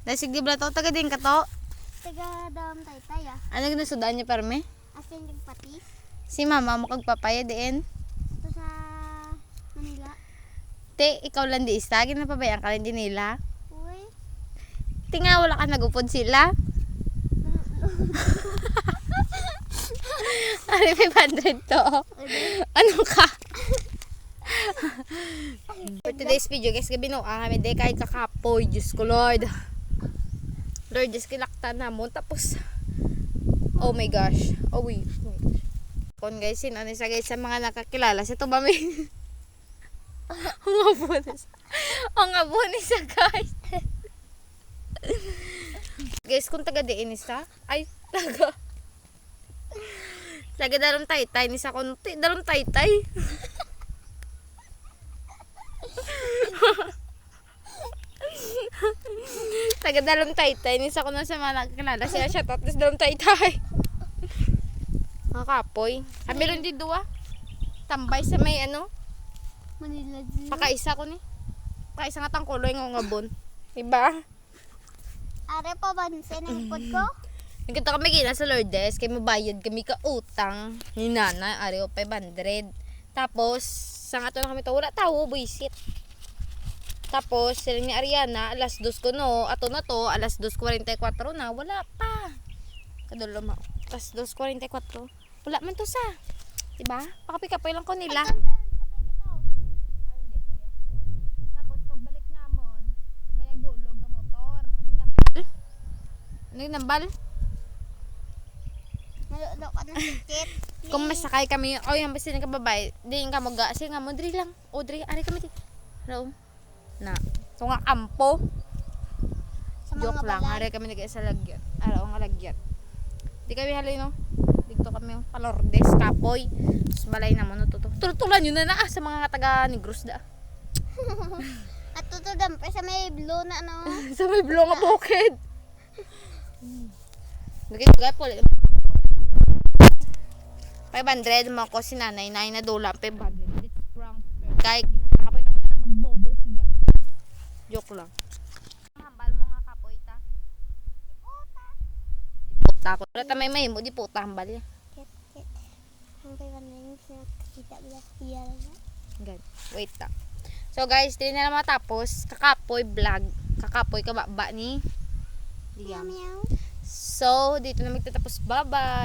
Dasig di bala to, taga din ka to. Taga dam taytay ah. Ano ginasudan niya perme? Asin yung patis. Si mama mo kagpapaya din. Ito sa Manila. Te, ikaw lang di isa, ginapabayaan ka lang din nila. Uy. Tinga, wala ka nagupod sila. Ari, 500 to. Ano ka? For today's video, guys, binuang kami de kahit kakapoy. Diyos ko, Lord. Lord, Diyos, kilakta na mo. Tapos, oh my gosh. Oh, wait. Kon guys, sino sa guys sa mga nakakilala. Sa ito ba may... Ang abunis. Ang abunis sa guys. Guys, kung taga diin isa, ay, taga dalong taytay ni sa konti, dalong taytay. Taga dalong taytay ni sa kuno sa mga nakakilala siya siya tapos dalong taytay. Mga kapoy. Meron din dua. Tambay sa may ano. Manila Zoo. Pakaisa ko ni. Pakaisa nga tangkuloy ng ngabon. Diba? Are pa bansin ang ipod ko. Nagkita kami gina sa Lourdes, kay mabayad kami ka utang ni Nana, ari o 500. Tapos, sa nga to na kami to, wala tao, buisit. Tapos, sila ni Ariana, alas 2 ko no, ato na to, alas 2:44 na, wala pa. Kadulo ma, alas 2:44. Wala man to sa, diba? Pakapikapay lang ko nila. Tapos, pagbalik namon, may nagdulog na motor. Ano yung nambal? Nalulok ka ng tikit. Kung masakay kami, o yung basta ka babae, di ka mag kasi nga mo, dri lang. O, dri, ari kami di. Hello? Na. So nga, kampo. Sa mga Joke lang, balay. ari kami nagay sa lagyat. Araw nga lagyat. Di kami halay, no? Dito kami, Palordes, Kapoy. Tapos balay naman, no? Tutulan yun na sa mga taga Negros da. At tutudam pa sa may blue na ano. Sa may blue nga bukid. Nagay po, 500 mo ko si nanay na dula 500. It's prank. Kay kinakapoy ka bobo siya. Joke lang. Hambal mo nga kapoy ta. Iputa ko. Pero tamay mo di puta hambal ya. Kit. Ang kaya na yung sinakita bila. Iya lang na. Good. Wait ta. So guys, di na matapos kakapoy vlog. Kakapoy kababa ni Diam. Meow. So, dito na magtatapos. Bye-bye.